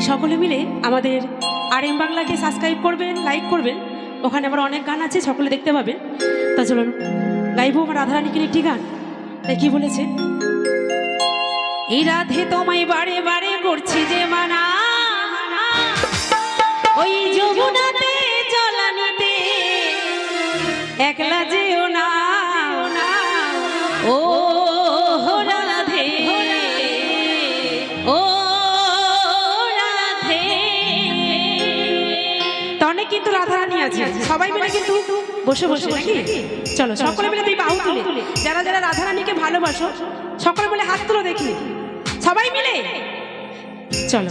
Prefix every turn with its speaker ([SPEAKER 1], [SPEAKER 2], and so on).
[SPEAKER 1] সকলে মিলে আমাদের RM বাংলাকে সাবস্ক্রাইব করবেন, লাইক করবেন। ওখানে আমার অনেক গান আছে, সকলে দেখতে পাবেন। তা চলুন গাইবো আমার রাধারানীকে একটি গান। তাই কি বলেছে, এই রাধে তোমায় বারে বারে করছি যে মানা, ওই যমুনাতে জলানিতে একলা যেও না, ও রাধে ও রাধে। তো অনেক কিন্তু রাধারানী আছে, সবাই মিলে কিন্তু বসে বসে নাকি। চলো সকলে মিলে তুই বাহু তুলে, যারা যারা রাধারানীকে ভালোবাসো সকলে মিলে হাত তুলো দেখি, সবাই মিলে চলো।